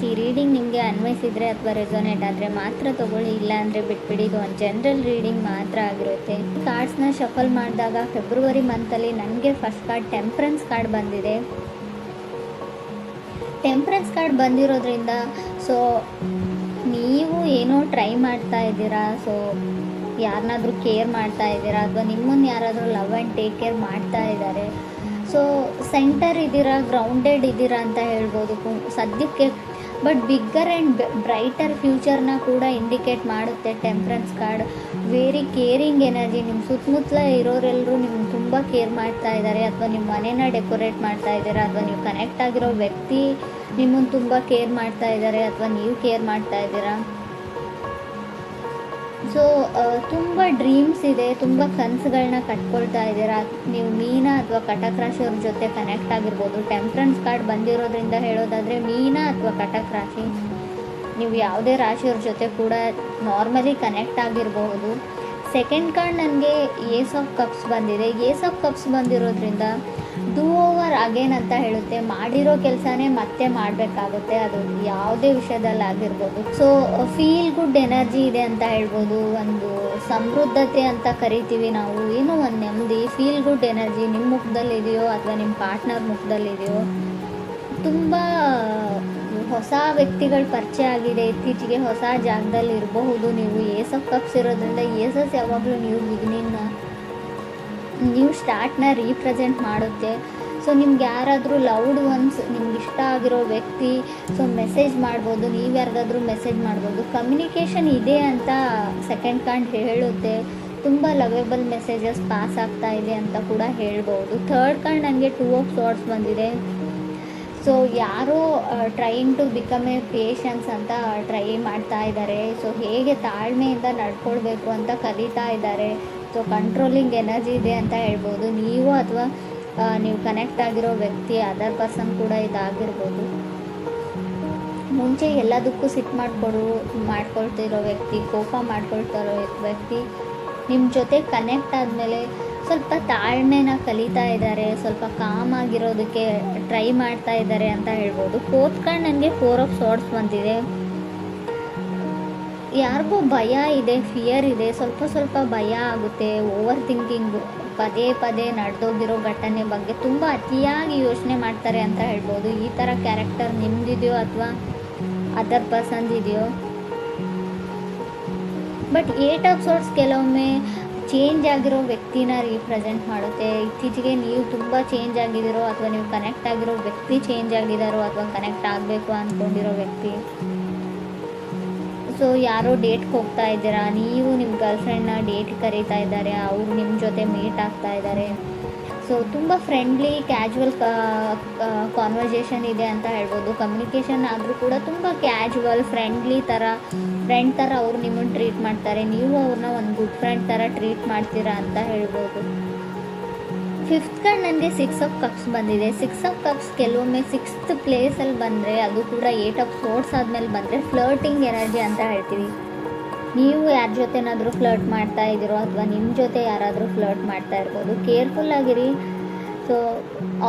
ಈ ರೀಡಿಂಗ್ ನಿಮಗೆ ಅನ್ವಯಿಸಿದರೆ ಅಥವಾ ರೆಸೊನೇಟ್ ಆದರೆ ಮಾತ್ರ ತಗೊಳ್ಳಿ, ಇಲ್ಲ ಅಂದರೆ ಬಿಟ್ಬಿಡಿ. ಇದು ಒಂದು ಜನರಲ್ ರೀಡಿಂಗ್ ಮಾತ್ರ ಆಗಿರುತ್ತೆ. ಕಾರ್ಡ್ಸ್ನ ಶಫಲ್ ಮಾಡಿದಾಗ ಫೆಬ್ರವರಿ ಮಂತಲ್ಲಿ ನನಗೆ ಫಸ್ಟ್ ಕಾರ್ಡ್ ಟೆಂಪ್ರೆನ್ಸ್ ಕಾರ್ಡ್ ಬಂದಿದೆ. ಟೆಂಪ್ರೆನ್ಸ್ ಕಾರ್ಡ್ ಬಂದಿರೋದ್ರಿಂದ ಸೊ ನೀವು ಏನೋ ಟ್ರೈ ಮಾಡ್ತಾ ಇದ್ದೀರಾ, ಸೊ ಯಾರನ್ನಾದ್ರೂ ಕೇರ್ ಮಾಡ್ತಾ ಇದ್ದೀರಾ ಅಥವಾ ನಿಮ್ಮನ್ನು ಯಾರಾದರೂ ಲವ್ ಆ್ಯಂಡ್ ಟೇಕ್ ಕೇರ್ ಮಾಡ್ತಾ ಇದ್ದಾರೆ. ಸೊ ಸೆಂಟರ್ ಇದ್ದೀರಾ, ಗ್ರೌಂಡೆಡ್ ಇದ್ದೀರಾ ಅಂತ ಹೇಳ್ಬೋದು ಸದ್ಯಕ್ಕೆ. ಬಟ್ ಬಿಗ್ಗರ್ ಆ್ಯಂಡ್ ಬ್ರೈಟರ್ ಫ್ಯೂಚರ್ನ ಕೂಡ ಇಂಡಿಕೇಟ್ ಮಾಡುತ್ತೆ temperance card. Very caring energy. ನಿಮ್ಮ ಸುತ್ತಮುತ್ತಲ ಇರೋರೆಲ್ಲರೂ ನಿಮ್ಗೆ ತುಂಬ ಕೇರ್ ಮಾಡ್ತಾ ಇದ್ದಾರೆ, ಅಥವಾ ನಿಮ್ಮ ಮನೇನ ಡೆಕೋರೇಟ್ ಮಾಡ್ತಾ ಇದ್ದೀರಾ, ಅಥವಾ ನೀವು ಕನೆಕ್ಟ್ ಆಗಿರೋ ವ್ಯಕ್ತಿ ನಿಮ್ಮನ್ನು ತುಂಬ ಕೇರ್ ಮಾಡ್ತಾ ಇದ್ದಾರೆ, ಅಥವಾ ನೀವು ಕೇರ್ ಮಾಡ್ತಾ ಇದ್ದೀರಾ. ಸೊ ತುಂಬ ಡ್ರೀಮ್ಸ್ ಇದೆ, ತುಂಬ ಕನಸುಗಳನ್ನ ಕಟ್ಕೊಳ್ತಾ ಇದ್ದೀರಾ. ನೀವು ಮೀನ ಅಥವಾ ಕಟಕ್ ರಾಶಿಯವ್ರ ಜೊತೆ ಕನೆಕ್ಟ್ ಆಗಿರ್ಬೋದು. ಟೆಂಪ್ರೆನ್ಸ್ ಕಾರ್ಡ್ ಬಂದಿರೋದ್ರಿಂದ ಹೇಳೋದಾದರೆ ಮೀನ ಅಥವಾ ಕಟಕ್ ರಾಶಿ, ನೀವು ಯಾವುದೇ ರಾಶಿಯವ್ರ ಜೊತೆ ಕೂಡ ನಾರ್ಮಲಿ ಕನೆಕ್ಟ್ ಆಗಿರಬಹುದು. ಸೆಕೆಂಡ್ ಕಾರ್ಡ್ ನನಗೆ ಏಸ್ ಆಫ್ ಕಪ್ಸ್ ಬಂದಿದೆ. ಏಸ್ ಆಫ್ ಕಪ್ಸ್ ಬಂದಿರೋದ್ರಿಂದ ಡೂ ಓವರ್ ಅಗೇನ್ ಅಂತ ಹೇಳುತ್ತೆ. ಮಾಡಿರೋ ಕೆಲಸನೇ ಮತ್ತೆ ಮಾಡಬೇಕಾಗುತ್ತೆ, ಅದು ಯಾವುದೇ ವಿಷಯದಲ್ಲಾಗಿರ್ಬೋದು. ಸೊ ಫೀಲ್ ಗುಡ್ ಎನರ್ಜಿ ಇದೆ ಅಂತ ಹೇಳ್ಬೋದು. ಒಂದು ಸಮೃದ್ಧತೆ ಅಂತ ಕರಿತೀವಿ ನಾವು, ಏನೋ ಒಂದು ನೆಮ್ಮದಿ, ಫೀಲ್ ಗುಡ್ ಎನರ್ಜಿ ನಿಮ್ಮ ಮುಖದಲ್ಲಿದೆಯೋ ಅಥವಾ ನಿಮ್ಮ ಪಾರ್ಟ್ನರ್ ಮುಖದಲ್ಲಿದೆಯೋ. ತುಂಬ ಹೊಸ ವ್ಯಕ್ತಿಗಳ ಪರಿಚಯ ಆಗಿದೆ ಇತ್ತೀಚೆಗೆ, ಹೊಸ ಜಾಗದಲ್ಲಿ ಇರಬಹುದು ನೀವು. ಏಸ್ ಆಫ್ ಕಪ್ಸ್ ಇರೋದ್ರಿಂದ ಏಸಸ್ ಯಾವಾಗಲೂ ನ್ಯೂ ಸ್ಟಾರ್ಟ್ನ ರೀಪ್ರೆಸೆಂಟ್ ಮಾಡುತ್ತೆ. ಸೊ ನಿಮ್ಗೆ ಯಾರಾದರೂ ಲವ್ಡ್ ಒನ್ಸ್, ನಿಮ್ಗೆ ಇಷ್ಟ ಆಗಿರೋ ವ್ಯಕ್ತಿ ಸೊ ಮೆಸೇಜ್ ಮಾಡ್ಬೋದು, ನೀವು ಯಾರಿಗಾದ್ರೂ ಮೆಸೇಜ್ ಮಾಡ್ಬೋದು. ಕಮ್ಯುನಿಕೇಷನ್ ಇದೆ ಅಂತ ಸೆಕೆಂಡ್ ಕಾರ್ಡ್ ಹೇಳುತ್ತೆ. ತುಂಬ ಲವೇಬಲ್ ಮೆಸೇಜಸ್ ಪಾಸ್ ಆಗ್ತಾ ಇದೆ ಅಂತ ಕೂಡ ಹೇಳ್ಬೋದು. ಥರ್ಡ್ ಕಾರ್ಡ್ ನನಗೆ ಟೂ ಆಫ್ ಸಾರ್ಡ್ಸ್ ಬಂದಿದೆ. ಸೊ ಯಾರೋ trying to become a patience ಅಂತ ಟ್ರೈ ಮಾಡ್ತಾ ಇದ್ದಾರೆ. ಸೊ ಹೇಗೆ ತಾಳ್ಮೆಯಿಂದ ನಡ್ಕೊಳ್ಬೇಕು ಅಂತ ಕಲಿತಾ ಇದ್ದಾರೆ. ಸೊ ಕಂಟ್ರೋಲಿಂಗ್ ಎನರ್ಜಿ ಇದೆ ಅಂತ ಹೇಳ್ಬೋದು. ನೀವು ಅಥವಾ ನೀವು ಕನೆಕ್ಟ್ ಆಗಿರೋ ವ್ಯಕ್ತಿ, ಅದರ್ ಪರ್ಸನ್ ಕೂಡ ಇದಾಗಿರ್ಬೋದು. ಮುಂಚೆ ಎಲ್ಲದಕ್ಕೂ ಸಿಟ್ಟು ಮಾಡ್ಕೊಳ್ತಿರೋ ವ್ಯಕ್ತಿ, ಕೋಪ ಮಾಡ್ಕೊಳ್ತಿರೋ ವ್ಯಕ್ತಿ ನಿಮ್ಮ ಜೊತೆ ಕನೆಕ್ಟ್ ಆದಮೇಲೆ ಸ್ವಲ್ಪ ತಾಳ್ಮೆನ ಕಲಿತಾ ಇದ್ದಾರೆ, ಸ್ವಲ್ಪ ಕಾಮ್ ಆಗಿರೋದಕ್ಕೆ ಟ್ರೈ ಮಾಡ್ತಾ ಇದ್ದಾರೆ ಅಂತ ಹೇಳ್ಬೋದು. ಫೋರ್ತ್ ಕಾರ್ಡ್ ನನಗೆ ಫೋರ್ ಆಫ್ ಸಾರ್ಡ್ಸ್ ಬಂದಿದೆ. ಯಾರಿಗೂ ಭಯ ಇದೆ, ಫಿಯರ್ ಇದೆ, ಸ್ವಲ್ಪ ಭಯ ಆಗುತ್ತೆ. ಓವರ್ ಥಿಂಕಿಂಗು, ಪದೇ ಪದೇ ನಡೆದೋಗಿರೋ ಘಟನೆ ಬಗ್ಗೆ ತುಂಬ ಅತಿಯಾಗಿ ಯೋಚನೆ ಮಾಡ್ತಾರೆ ಅಂತ ಹೇಳ್ಬೋದು. ಈ ಥರ ಕ್ಯಾರೆಕ್ಟರ್ ನಿಮ್ದಿದೆಯೋ ಅಥವಾ ಅದರ್ ಪರ್ಸನ್ಸ್ ಇದೆಯೋ. ಬಟ್ ಏಟ್ ಆಫ್ ಸಾರ್ಡ್ಸ್ ಕೆಲವೊಮ್ಮೆ ಚೇಂಜ್ ಆಗಿರೋ ವ್ಯಕ್ತಿನ ರೀಪ್ರೆಸೆಂಟ್ ಮಾಡುತ್ತೆ. ಇತ್ತೀಚೆಗೆ ನೀವು ತುಂಬ ಚೇಂಜ್ ಆಗಿದ್ದೀರೋ ಅಥವಾ ನೀವು ಕನೆಕ್ಟ್ ಆಗಿರೋ ವ್ಯಕ್ತಿ ಚೇಂಜ್ ಆಗಿದ್ದಾರೋ ಅಥವಾ ಕನೆಕ್ಟ್ ಆಗಬೇಕು ಅಂದ್ಕೊಂಡಿರೋ ವ್ಯಕ್ತಿ. ಸೊ ಯಾರೋ ಡೇಟ್ಗೆ ಹೋಗ್ತಾ ಇದ್ದೀರಾ, ನೀವು ನಿಮ್ಮ ಗರ್ಲ್ಫ್ರೆಂಡ್ನ ಡೇಟ್ ಕರೀತಾ ಇದ್ದಾರೆ, ಅವರು ನಿಮ್ಮ ಜೊತೆ ಮೀಟ್ ಆಗ್ತಾ ಇದ್ದಾರೆ. ಸೊ ತುಂಬ ಫ್ರೆಂಡ್ಲಿ ಕ್ಯಾಜುವಲ್ ಕಾನ್ವರ್ಸೇಷನ್ ಇದೆ ಅಂತ ಹೇಳ್ಬೋದು. ಕಮ್ಯುನಿಕೇಷನ್ ಆದರೂ ಕೂಡ ತುಂಬ ಕ್ಯಾಜುವಲ್ ಫ್ರೆಂಡ್ ಥರ ಅವರು ನಿಮ್ಮನ್ನು ಟ್ರೀಟ್ ಮಾಡ್ತಾರೆ, ನೀವು ಅವ್ರನ್ನ ಒಂದು ಗುಡ್ ಫ್ರೆಂಡ್ ಥರ ಟ್ರೀಟ್ ಮಾಡ್ತೀರಾ ಅಂತ ಹೇಳ್ಬೋದು. ಫಿಫ್ತ್ ಕಾರ್ಡ್ ನನಗೆ ಸಿಕ್ಸ್ ಆಫ್ ಕಪ್ಸ್ ಬಂದಿದೆ. ಸಿಕ್ಸ್ ಆಫ್ ಕಪ್ಸ್ ಕೆಲವೊಮ್ಮೆ ಸಿಕ್ಸ್ತ್ ಪ್ಲೇಸಲ್ಲಿ ಬಂದರೆ, ಅದು ಕೂಡ ಏಟ್ ಆಫ್ ಸೋರ್ಡ್ಸ್ ಆದಮೇಲೆ ಬಂದರೆ ಫ್ಲರ್ಟಿಂಗ್ ಎನರ್ಜಿ ಅಂತ ಹೇಳ್ತೀವಿ. ನೀವು ಯಾರ ಜೊತೆನಾದರೂ ಫ್ಲರ್ಟ್ ಮಾಡ್ತಾ ಇದ್ದೀರೋ ಅಥವಾ ನಿಮ್ಮ ಜೊತೆ ಯಾರಾದರೂ ಫ್ಲರ್ಟ್ ಮಾಡ್ತಾ ಇರ್ಬೋದು. ಕೇರ್ಫುಲ್ಲಾಗಿರಿ. ಸೊ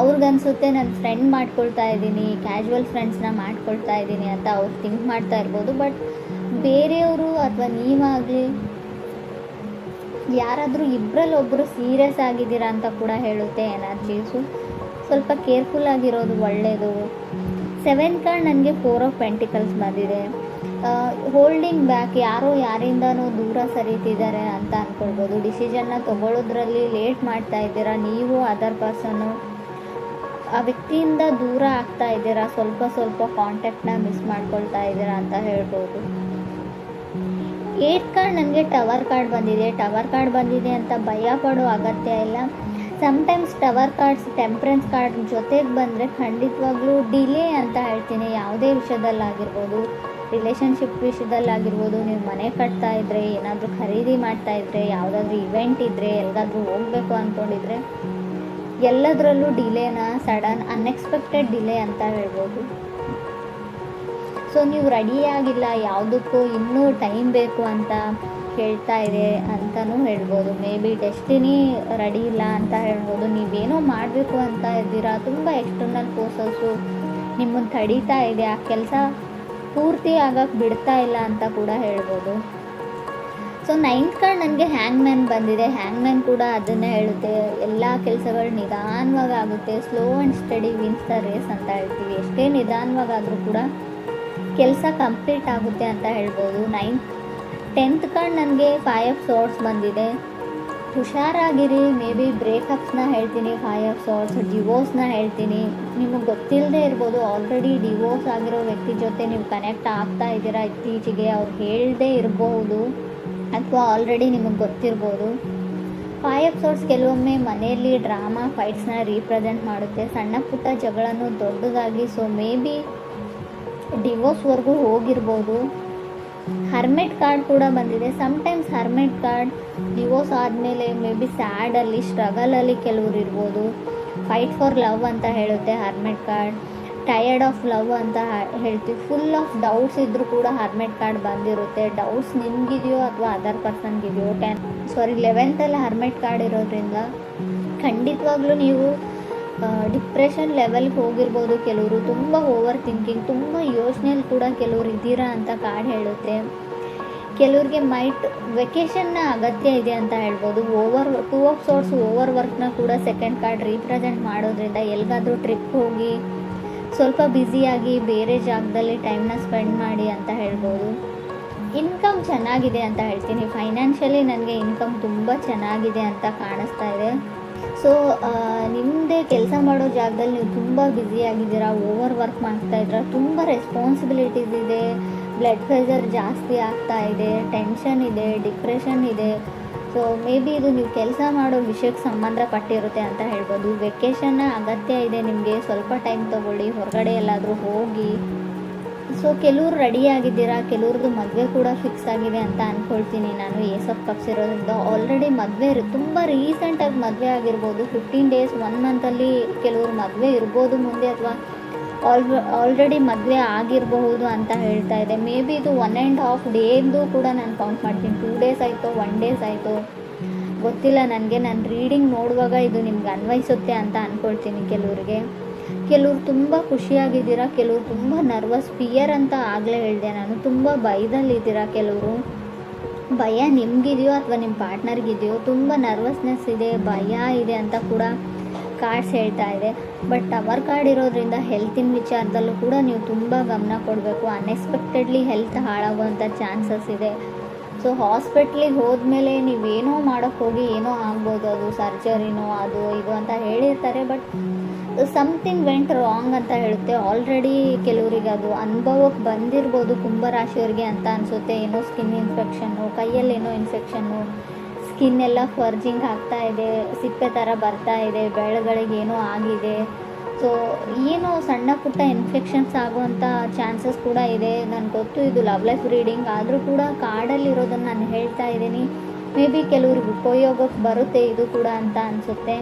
ಅವ್ರಿಗನ್ಸುತ್ತೆ ನಾನು ಫ್ರೆಂಡ್ ಮಾಡ್ಕೊಳ್ತಾ ಇದ್ದೀನಿ, ಕ್ಯಾಶುವಲ್ ಫ್ರೆಂಡ್ಸ್ನ ಮಾಡ್ಕೊಳ್ತಾ ಇದ್ದೀನಿ ಅಂತ ಅವ್ರು ಥಿಂಕ್ ಮಾಡ್ತಾ ಇರ್ಬೋದು. ಬಟ್ ಬೇರೆಯವರು ಅಥವಾ ನೀವಾಗಲಿ ಯಾರಾದರೂ ಇಬ್ಬರಲ್ಲೊಬ್ಬರು ಸೀರಿಯಸ್ ಆಗಿದ್ದೀರಾ ಅಂತ ಕೂಡ ಹೇಳುತ್ತೆ ಎನರ್ಜೀಸು. ಸ್ವಲ್ಪ ಕೇರ್ಫುಲ್ಲಾಗಿರೋದು ಒಳ್ಳೆಯದು. ಸೆವೆಂತ್ ಕಾರ್ಡ್ ನನಗೆ ಫೋರ್ ಆಫ್ ಪೆಂಟಿಕಲ್ಸ್ ಬಂದಿದೆ. ಹೋಲ್ಡಿಂಗ್ ಬ್ಯಾಕ್, ಯಾರೋ ಯಾರಿಂದನೂ ದೂರ ಸರಿತಿದ್ದಾರೆ ಅಂತ ಅಂದ್ಕೊಳ್ಬೋದು. ಡಿಸಿಷನ್ನ ತೊಗೊಳ್ಳೋದ್ರಲ್ಲಿ ಲೇಟ್ ಮಾಡ್ತಾ ಇದ್ದೀರಾ, ನೀವು ಅದರ್ ಪರ್ಸನ್ನು ಆ ವ್ಯಕ್ತಿಯಿಂದ ದೂರ ಆಗ್ತಾ ಇದ್ದೀರಾ, ಸ್ವಲ್ಪ ಕಾಂಟ್ಯಾಕ್ಟ್ನ ಮಿಸ್ ಮಾಡ್ಕೊಳ್ತಾ ಇದ್ದೀರಾ ಅಂತ ಹೇಳ್ಬೋದು. ಏಟ್ ಕಾರ್ಡ್ ನನಗೆ ಟವರ್ ಕಾರ್ಡ್ ಬಂದಿದೆ. ಟವರ್ ಕಾರ್ಡ್ ಬಂದಿದೆ ಅಂತ ಭಯ ಪಡೋ ಅಗತ್ಯ ಇಲ್ಲ. Sometimes tower cards temperance card ಜೊತೆಗೆ ಬಂದರೆ ಖಂಡಿತವಾಗ್ಲೂ ಡಿಲೇ ಅಂತ ಹೇಳ್ತೀನಿ. ಯಾವುದೇ ವಿಷಯದಲ್ಲಾಗಿರ್ಬೋದು, ರಿಲೇಷನ್ಶಿಪ್ ವಿಷಯದಲ್ಲಾಗಿರ್ಬೋದು, ನೀವು ಮನೆ ಕಟ್ತಾ ಇದ್ದರೆ, ಏನಾದರೂ ಖರೀದಿ ಮಾಡ್ತಾ ಇದ್ದರೆ, ಯಾವುದಾದ್ರೂ ಇವೆಂಟ್ ಇದ್ದರೆ, ಎಲ್ಲಿಗಾದ್ರೂ ಹೋಗಬೇಕು ಅಂದ್ಕೊಂಡಿದ್ರೆ ಎಲ್ಲದರಲ್ಲೂ ಡಿಲೇನ, ಸಡನ್ ಅನ್ಎಕ್ಸ್ಪೆಕ್ಟೆಡ್ ಡಿಲೇ ಅಂತ ಹೇಳ್ಬೋದು. ಸೊ ನೀವು ರೆಡಿಯಾಗಿಲ್ಲ, ಯಾವುದಕ್ಕೂ ಇನ್ನೂ ಟೈಮ್ ಬೇಕು ಅಂತ ಹೇಳ್ತಾ ಇದೆ ಅಂತಲೂ ಹೇಳ್ಬೋದು. ಮೇ ಬಿ ಡೆಸ್ಟಿನಿ ರೆಡಿ ಇಲ್ಲ ಅಂತ ಹೇಳ್ಬೋದು. ನೀವೇನೋ ಮಾಡಬೇಕು ಅಂತ ಇದ್ದೀರಾ, ತುಂಬ ಎಕ್ಸ್ಟರ್ನಲ್ ಫೋರ್ಸಸ್ಸು ನಿಮ್ಮನ್ನು ತಡೀತಾ ಇದೆ, ಆ ಕೆಲಸ ಪೂರ್ತಿ ಆಗಕ್ಕೆ ಬಿಡ್ತಾ ಇಲ್ಲ ಅಂತ ಕೂಡ ಹೇಳ್ಬೋದು. ಸೊ 9th ಕಾರ್ಡ್ ನನಗೆ ಹ್ಯಾಂಗ್ಮ್ಯಾನ್ ಬಂದಿದೆ. ಹ್ಯಾಂಗ್ಮ್ಯಾನ್ ಕೂಡ ಅದನ್ನೇ ಹೇಳುತ್ತೆ, ಎಲ್ಲ ಕೆಲಸಗಳು ನಿಧಾನವಾಗಿ ಆಗುತ್ತೆ, slow and steady wins the race ಅಂತ ಹೇಳ್ತೀವಿ. ಎಷ್ಟೇ ನಿಧಾನವಾಗಾದರೂ ಕೂಡ ಕೆಲಸ ಕಂಪ್ಲೀಟ್ ಆಗುತ್ತೆ ಅಂತ ಹೇಳ್ಬೋದು. 10th ಕಾರ್ಡ್ ನನಗೆ 5 ಆಫ್ ಸೋರ್ಡ್ಸ್ ಬಂದಿದೆ. ಹುಷಾರಾಗಿರಿ, ಮೇ ಬಿ ಬ್ರೇಕಪ್ಸ್ನ ಹೇಳ್ತೀನಿ, 5 ಆಫ್ ಸೋರ್ಡ್ಸ್, ಡಿವೋರ್ಸ್ನ ಹೇಳ್ತೀನಿ. ನಿಮಗೆ ಗೊತ್ತಿಲ್ಲದೆ ಇರ್ಬೋದು, ಆಲ್ರೆಡಿ ಡಿವೋರ್ಸ್ ಆಗಿರೋ ವ್ಯಕ್ತಿ ಜೊತೆ ನೀವು ಕನೆಕ್ಟ್ ಆಗ್ತಾ ಇದ್ದೀರಾ ಇತ್ತೀಚೆಗೆ, ಅವ್ರು ಹೇಳದೇ ಇರ್ಬೋದು ಅಥವಾ ಆಲ್ರೆಡಿ ನಿಮಗೆ ಗೊತ್ತಿರ್ಬೋದು. 5 ಆಫ್ ಸೋರ್ಡ್ಸ್ ಕೆಲವೊಮ್ಮೆ ಮನೆಯಲ್ಲಿ ಡ್ರಾಮಾ ಫೈಟ್ಸ್ನ ರೀಪ್ರೆಸೆಂಟ್ ಮಾಡುತ್ತೆ, ಸಣ್ಣ ಪುಟ್ಟ ಜಗಳನೂ ದೊಡ್ಡದಾಗಿ. ಸೊ ಮೇ ಬಿ ಡಿವೋರ್ಸ್ವರೆಗೂ ಹೋಗಿರ್ಬೋದು. ಹರ್ಮೆಟ್ ಕಾರ್ಡ್ ಕೂಡ ಬಂದಿದೆ. ಸಮ್ಟೈಮ್ಸ್ ಹರ್ಮೆಟ್ ಕಾರ್ಡ್ ಡಿವೋರ್ಸ್ ಆದಮೇಲೆ ಮೇ ಬಿ ಸ್ಯಾಡಲ್ಲಿ, ಸ್ಟ್ರಗಲಲ್ಲಿ ಕೆಲವರು ಇರ್ಬೋದು. ಫೈಟ್ ಫಾರ್ ಲವ್ ಅಂತ ಹೇಳುತ್ತೆ ಹರ್ಮೆಟ್ ಕಾರ್ಡ್. ಟಯರ್ಡ್ ಆಫ್ ಲವ್ ಅಂತ ಹೇಳ್ತೀವಿ. ಫುಲ್ ಆಫ್ ಡೌಟ್ಸ್ ಇದ್ದರೂ ಕೂಡ ಹರ್ಮೆಟ್ ಕಾರ್ಡ್ ಬಂದಿರುತ್ತೆ. ಡೌಟ್ಸ್ ನಿಮಗಿದೆಯೋ ಅಥವಾ ಅದರ್ ಪರ್ಸನ್ಗಿದೆಯೋ. 11th ಹರ್ಮೆಟ್ ಕಾರ್ಡ್ ಇರೋದ್ರಿಂದ ಖಂಡಿತವಾಗ್ಲೂ ನೀವು ಡಿಪ್ರೆಷನ್ ಲೆವೆಲ್ಗೆ ಹೋಗಿರ್ಬೋದು. ಕೆಲವರು ತುಂಬ ಓವರ್ ಥಿಂಕಿಂಗ್, ತುಂಬ ಯೋಚನೆಯಲ್ಲಿ ಕೂಡ ಕೆಲವರು ಇದ್ದೀರಾ ಅಂತ ಕಾರ್ಡ್ ಹೇಳುತ್ತೆ. ಕೆಲವ್ರಿಗೆ ವೆಕೇಷನ್ನ ಅಗತ್ಯ ಇದೆ ಅಂತ ಹೇಳ್ಬೋದು. 2 ಆಫ್ ಸೋರ್ಸ್ ಓವರ್ ವರ್ಕ್ನ ಕೂಡ ಸೆಕೆಂಡ್ ಕಾರ್ಡ್ ರೀಪ್ರೆಸೆಂಟ್ ಮಾಡೋದ್ರಿಂದ ಎಲ್ಲಿಗಾದರೂ ಟ್ರಿಪ್ ಹೋಗಿ ಸ್ವಲ್ಪ ಬ್ಯುಸಿಯಾಗಿ ಬೇರೆ ಜಾಗದಲ್ಲಿ ಟೈಮ್ನ ಸ್ಪೆಂಡ್ ಮಾಡಿ ಅಂತ ಹೇಳ್ಬೋದು. ಇನ್ಕಮ್ ಚೆನ್ನಾಗಿದೆ ಅಂತ ಹೇಳ್ತೀನಿ. ಫೈನಾನ್ಷಿಯಲಿ ನನಗೆ ಇನ್ಕಮ್ ತುಂಬ ಚೆನ್ನಾಗಿದೆ ಅಂತ ಕಾಣಿಸ್ತಾ ಇದೆ. ಸೊ ನಿಮ್ಮದೇ ಕೆಲಸ ಮಾಡೋ ಜಾಗದಲ್ಲಿ ನೀವು ತುಂಬ ಬ್ಯುಸಿಯಾಗಿದ್ದೀರಾ, ಓವರ್ ವರ್ಕ್ ಮಾಡ್ತಾಯಿದ್ದೀರಾ, ತುಂಬ ರೆಸ್ಪಾನ್ಸಿಬಿಲಿಟೀಸ್ ಇದೆ, ಬ್ಲಡ್ ಪ್ರೆಷರ್ ಜಾಸ್ತಿ ಆಗ್ತಾ ಇದೆ, ಟೆನ್ಷನ್ ಇದೆ, ಡಿಪ್ರೆಷನ್ ಇದೆ. ಸೊ ಮೇ ಬಿ ಇದು ನೀವು ಕೆಲಸ ಮಾಡೋ ವಿಷಯಕ್ಕೆ ಸಂಬಂಧಪಟ್ಟಿರುತ್ತೆ ಅಂತ ಹೇಳ್ಬೋದು. ವೆಕೇಷನ್ನ ಅಗತ್ಯ ಇದೆ ನಿಮಗೆ, ಸ್ವಲ್ಪ ಟೈಮ್ ತೊಗೊಳ್ಳಿ, ಹೊರಗಡೆ ಎಲ್ಲಾದರೂ ಹೋಗಿ. ಸೊ ಕೆಲವ್ರು ರೆಡಿಯಾಗಿದ್ದೀರಾ, ಕೆಲವ್ರದ್ದು ಮದುವೆ ಕೂಡ ಫಿಕ್ಸ್ ಆಗಿದೆ ಅಂತ ಅಂದ್ಕೊಳ್ತೀನಿ ನಾನು. ಏಸ್ ಆಫ್ ಕಪ್ಸ್ ಇರೋದ್ರಿಂದ ಆಲ್ರೆಡಿ ಮದುವೆ ತುಂಬ ರೀಸೆಂಟಾಗಿ ಮದುವೆ ಆಗಿರ್ಬೋದು. 15 days 1 monthಲ್ಲಿ ಕೆಲವ್ರು ಮದುವೆ ಇರ್ಬೋದು ಮುಂದೆ, ಅಥವಾ ಆಲ್ರೆಡಿ ಮದುವೆ ಆಗಿರಬಹುದು ಅಂತ ಹೇಳ್ತಾ ಇದೆ. ಮೇ ಬಿ ಇದು 1.5 ಡೇದು ಕೂಡ ನಾನು ಕೌಂಟ್ ಮಾಡ್ತೀನಿ. 2 days ಆಯಿತು, 1 days ಆಯಿತು, ಗೊತ್ತಿಲ್ಲ ನನಗೆ. ನಾನು ರೀಡಿಂಗ್ ನೋಡುವಾಗ ಇದು ನಿಮ್ಗೆ ಅನ್ವಯಿಸುತ್ತೆ ಅಂತ ಅಂದ್ಕೊಳ್ತೀನಿ. ಕೆಲವ್ರು ತುಂಬ ಖುಷಿಯಾಗಿದ್ದೀರಾ, ಕೆಲವ್ರು ತುಂಬ ನರ್ವಸ್, ಫಿಯರ್ ಅಂತ ಆಗಲೇ ಹೇಳಿದೆ ನಾನು. ತುಂಬ ಭಯದಲ್ಲಿದ್ದೀರಾ. ಕೆಲವರು ಭಯ ನಿಮಗಿದೆಯೋ ಅಥವಾ ನಿಮ್ಮ ಪಾರ್ಟ್ನರ್ಗಿದೆಯೋ, ತುಂಬ ನರ್ವಸ್ನೆಸ್ ಇದೆ, ಭಯ ಇದೆ ಅಂತ ಕೂಡ ಕಾರ್ಡ್ಸ್ ಹೇಳ್ತಾ ಇದೆ. ಬಟ್ ಟವರ್ ಕಾರ್ಡ್ ಇರೋದ್ರಿಂದ ಹೆಲ್ತಿನ ವಿಚಾರದಲ್ಲೂ ಕೂಡ ನೀವು ತುಂಬ ಗಮನ ಕೊಡಬೇಕು. ಅನ್ಎಕ್ಸ್ಪೆಕ್ಟೆಡ್ಲಿ ಹೆಲ್ತ್ ಹಾಳಾಗುವಂಥ ಚಾನ್ಸಸ್ ಇದೆ. ಸೊ ಹಾಸ್ಪಿಟ್ಲಿಗೆ ಹೋದ್ಮೇಲೆ ನೀವೇನೋ ಮಾಡೋಕ್ಕೆ ಹೋಗಿ ಏನೋ ಆಗ್ಬೋದು, ಅದು ಸರ್ಜರಿನೋ ಅದು ಇದು ಅಂತ ಹೇಳಿರ್ತಾರೆ. ಬಟ್ ಸಮಥಿಂಗ್ ವೆಂಟ್ ರಾಂಗ್ ಅಂತ ಹೇಳುತ್ತೆ. ಆಲ್ರೆಡಿ ಕೆಲವರಿಗೆ ಅದು ಅನುಭವಕ್ಕೆ ಬಂದಿರ್ಬೋದು ಕುಂಭರಾಶಿಯವರಿಗೆ ಅಂತ ಅನಿಸುತ್ತೆ. ಏನೋ ಸ್ಕಿನ್ ಇನ್ಫೆಕ್ಷನ್ನು, ಕೈಯಲ್ಲೇನೋ ಇನ್ಫೆಕ್ಷನ್ನು, ಸ್ಕಿನ್ ಎಲ್ಲ ಫರ್ಜಿಂಗ್ ಆಗ್ತಾ ಇದೆ, ಸಿಪ್ಪೆ ಥರ ಬರ್ತಾ ಇದೆ, ಬೆಳಗಳಿಗೆ ಏನೋ ಆಗಿದೆ. ಸೊ ಏನೋ ಸಣ್ಣ ಪುಟ್ಟ ಇನ್ಫೆಕ್ಷನ್ಸ್ ಆಗುವಂಥ ಚಾನ್ಸಸ್ ಕೂಡ ಇದೆ. ನನಗೆ ಗೊತ್ತು ಇದು ಲವ್ ಲೈಫ್ ರೀಡಿಂಗ್, ಆದರೂ ಕೂಡ ಕಾರ್ಡಲ್ಲಿರೋದನ್ನು ನಾನು ಹೇಳ್ತಾ ಇದ್ದೀನಿ. ಮೇ ಬಿ ಕೆಲವ್ರಿಗೆ ಉಪಯೋಗಕ್ಕೆ ಬರುತ್ತೆ ಇದು ಕೂಡ ಅಂತ ಅನಿಸುತ್ತೆ.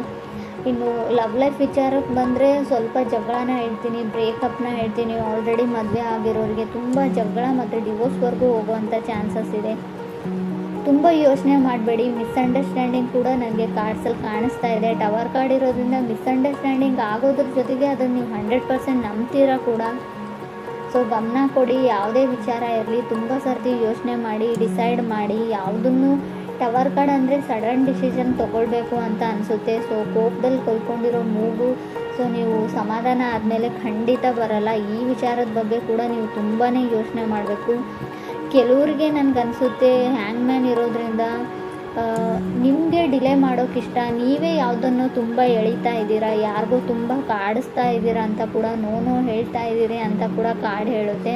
ಇನ್ನು ಲವ್ ಲೈಫ್ ವಿಚಾರಕ್ಕೆ ಬಂದರೆ ಸ್ವಲ್ಪ ಜಗಳನ ಹೇಳ್ತೀನಿ, ಬ್ರೇಕಪ್ನ ಹೇಳ್ತೀನಿ. ಆಲ್ರೆಡಿ ಮದುವೆ ಆಗಿರೋರಿಗೆ ತುಂಬ ಜಗಳ ಮತ್ತು ಡಿವೋರ್ಸ್ವರೆಗೂ ಹೋಗುವಂಥ ಚಾನ್ಸಸ್ ಇದೆ. ತುಂಬ ಯೋಚನೆ ಮಾಡಬೇಡಿ. ಮಿಸ್ಅಂಡರ್ಸ್ಟ್ಯಾಂಡಿಂಗ್ ಕೂಡ ನನಗೆ ಕಾರ್ಡ್ಸಲ್ಲಿ ಕಾಣಿಸ್ತಾ ಇದೆ. ಟವರ್ ಕಾರ್ಡ್ ಇರೋದ್ರಿಂದ ಮಿಸ್ಅಂಡರ್ಸ್ಟ್ಯಾಂಡಿಂಗ್ ಆಗೋದ್ರ ಜೊತೆಗೆ ಅದನ್ನು ನೀವು 100% ನಂಬ್ತೀರಾ ಕೂಡ. ಸೊ ಗಮನ ಕೊಡಿ. ಯಾವುದೇ ವಿಚಾರ ಇರಲಿ ತುಂಬ ಸರ್ತಿ ಯೋಚನೆ ಮಾಡಿ ಡಿಸೈಡ್ ಮಾಡಿ. ಯಾವುದನ್ನು ಟವರ್ ಕಾರ್ಡ್ ಅಂದರೆ ಸಡನ್ ಡಿಸಿಷನ್ ತೊಗೊಳ್ಬೇಕು ಅಂತ ಅನಿಸುತ್ತೆ. ಸೊ ಕೋಪದಲ್ಲಿ ಕೊಯ್ಕೊಂಡಿರೋ ಮೂಗು, ಸೊ ನೀವು ಸಮಾಧಾನ ಆದಮೇಲೆ ಖಂಡಿತ ಬರಲ್ಲ. ಈ ವಿಚಾರದ ಬಗ್ಗೆ ಕೂಡ ನೀವು ತುಂಬಾ ಯೋಚನೆ ಮಾಡಬೇಕು. ಕೆಲವ್ರಿಗೆ ನನಗನ್ಸುತ್ತೆ ಹ್ಯಾಂಗ್ಮ್ಯಾನ್ ಇರೋದ್ರಿಂದ ನಿಮಗೆ ಡಿಲೇ ಮಾಡೋಕ್ಕಿಷ್ಟ, ನೀವೇ ಯಾವುದನ್ನು ತುಂಬ ಎಳಿತಾ ಇದ್ದೀರಾ, ಯಾರಿಗೂ ತುಂಬ ಕಾಡಿಸ್ತಾ ಇದ್ದೀರಾ ಅಂತ ಕೂಡ, ನೋ ಹೇಳ್ತಾ ಇದ್ದೀರಿ ಅಂತ ಕೂಡ ಕಾರ್ಡ್ ಹೇಳುತ್ತೆ.